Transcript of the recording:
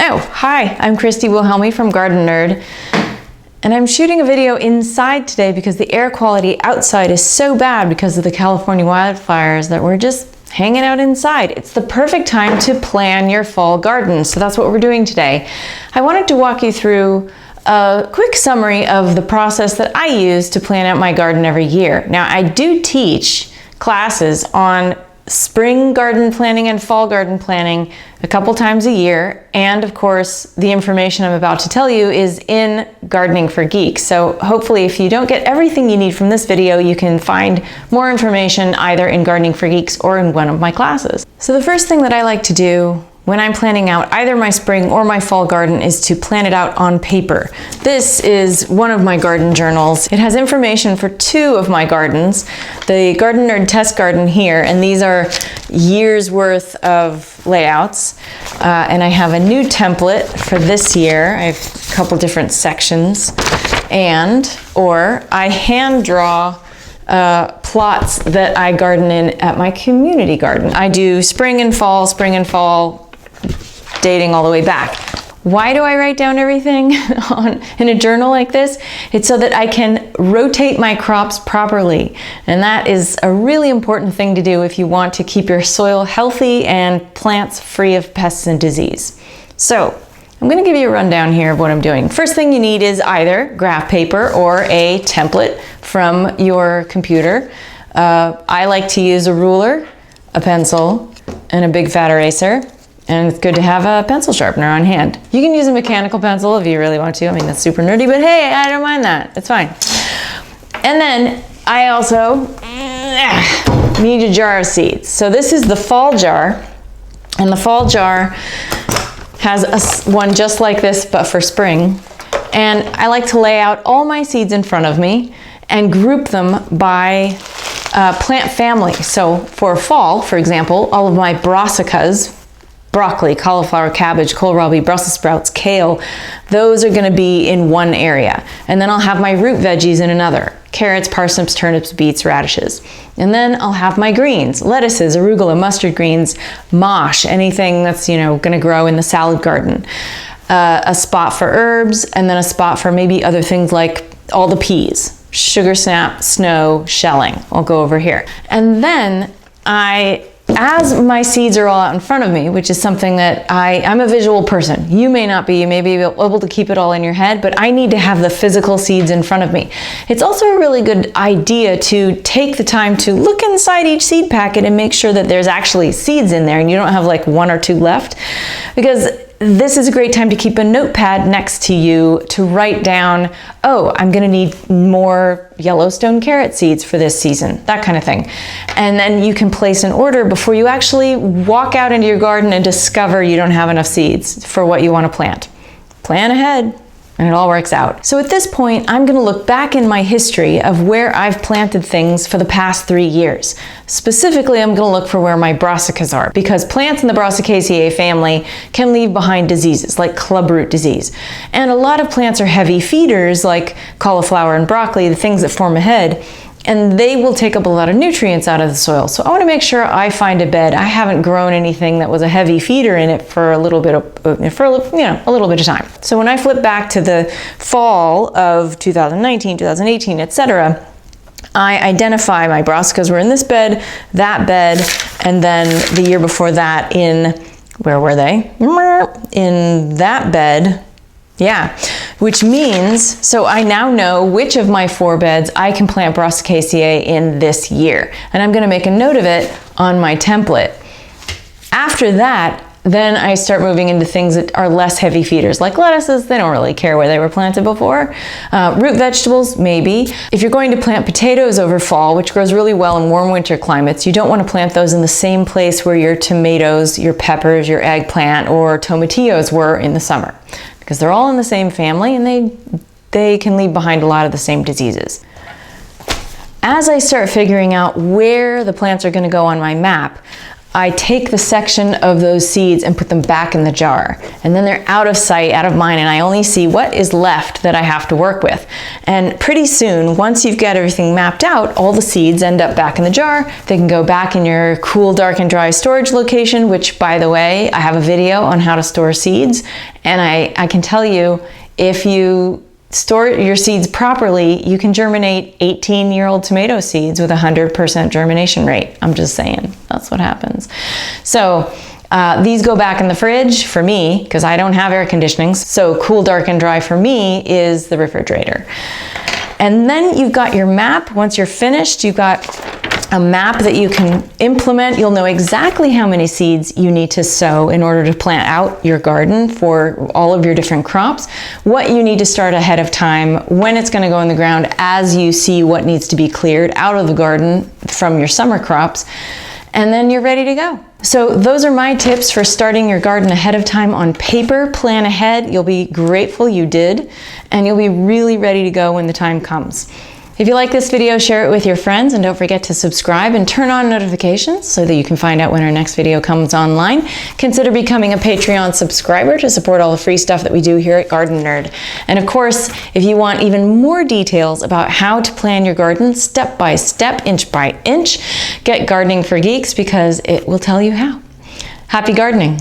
Oh, hi, I'm Christy Wilhelmi from Gardenerd, and I'm shooting a video inside today because the air quality outside is so bad because of the California wildfires that we're just hanging out inside. It's the perfect time to plan your fall garden, so that's what we're doing today. I wanted to walk you through a quick summary of the process that I use to plan out my garden every year. Now, I do teach classes on spring garden planning and fall garden planning a couple times a year, and of course the information I'm about to tell you is in Gardening for Geeks. So hopefully if you don't get everything you need from this video, you can find more information either in Gardening for Geeks or in one of my classes. So the first thing that I like to do when I'm planning out either my spring or my fall garden is to plan it out on paper. This is one of my garden journals. It has information for two of my gardens, the Gardenerd test garden here, and these are years worth of layouts. And I have a new template for this year. I have a couple different sections, or I hand draw plots that I garden in at my community garden. I do spring and fall, dating all the way back. Why do I write down everything in a journal like this? It's so that I can rotate my crops properly. And that is a really important thing to do if you want to keep your soil healthy and plants free of pests and disease. So I'm going to give you a rundown here of what I'm doing. First thing you need is either graph paper or a template from your computer. I like to use a ruler, a pencil, and a big fat eraser. And it's good to have a pencil sharpener on hand. You can use a mechanical pencil if you really want to. I mean, that's super nerdy, but hey, I don't mind that. It's fine. And then I also need a jar of seeds. So this is the fall jar, and the fall jar has one just like this, but for spring. And I like to lay out all my seeds in front of me and group them by plant family. So for fall, for example, all of my brassicas, broccoli, cauliflower, cabbage, kohlrabi, Brussels sprouts, kale, those are going to be in one area. And then I'll have my root veggies in another. Carrots, parsnips, turnips, beets, radishes. And then I'll have my greens, lettuces, arugula, mustard greens, mosh, anything that's, going to grow in the salad garden. A spot for herbs, and then a spot for maybe other things like all the peas, sugar snap, snow, shelling. I'll go over here. And then as my seeds are all out in front of me, which is something that I'm a visual person. You may not be, you may be able to keep it all in your head, but I need to have the physical seeds in front of me. It's also a really good idea to take the time to look inside each seed packet and make sure that there's actually seeds in there and you don't have like one or two left, because this is a great time to keep a notepad next to you to write down, oh, I'm gonna need more Yellowstone carrot seeds for this season, that kind of thing. And then you can place an order before you actually walk out into your garden and discover you don't have enough seeds for what you want to plant. Plan ahead, and it all works out. So at this point, I'm going to look back in my history of where I've planted things for the past 3 years. Specifically, I'm going to look for where my brassicas are, because plants in the Brassicaceae family can leave behind diseases like clubroot disease. And a lot of plants are heavy feeders like cauliflower and broccoli, the things that form a head, and they will take up a lot of nutrients out of the soil. So I want to make sure I find a bed. I haven't grown anything that was a heavy feeder in it for a little bit of time. So when I flip back to the fall of 2019, 2018, etc., I identify my brassicas were in this bed, that bed, and then the year before that where were they? In that bed. Yeah, which means, so I now know which of my 4 beds I can plant Brassicaceae in this year. And I'm going to make a note of it on my template. After that, then I start moving into things that are less heavy feeders, like lettuces. They don't really care where they were planted before. Root vegetables, maybe. If you're going to plant potatoes over fall, which grows really well in warm winter climates, you don't want to plant those in the same place where your tomatoes, your peppers, your eggplant, or tomatillos were in the summer, because they're all in the same family and they can leave behind a lot of the same diseases. As I start figuring out where the plants are going to go on my map, I take the section of those seeds and put them back in the jar. And then they're out of sight, out of mind, and I only see what is left that I have to work with. And pretty soon, once you've got everything mapped out, all the seeds end up back in the jar. They can go back in your cool, dark, and dry storage location, which, by the way, I have a video on how to store seeds. And I can tell you, if you store your seeds properly, you can germinate 18-year-old tomato seeds with 100% germination rate. I'm just saying, that's what happens. So these go back in the fridge for me, because I don't have air conditioning. So cool, dark, and dry for me is the refrigerator. And then you've got your map. Once you're finished, you've got a map that you can implement. You'll know exactly how many seeds you need to sow in order to plant out your garden for all of your different crops, what you need to start ahead of time, when it's going to go in the ground as you see what needs to be cleared out of the garden from your summer crops, and then you're ready to go. So those are my tips for starting your garden ahead of time on paper. Plan ahead. You'll be grateful you did, and you'll be really ready to go when the time comes. If you like this video, share it with your friends, and don't forget to subscribe and turn on notifications so that you can find out when our next video comes online. Consider becoming a Patreon subscriber to support all the free stuff that we do here at Gardenerd. And of course, if you want even more details about how to plan your garden step by step, inch by inch, get Gardening for Geeks, because it will tell you how. Happy gardening!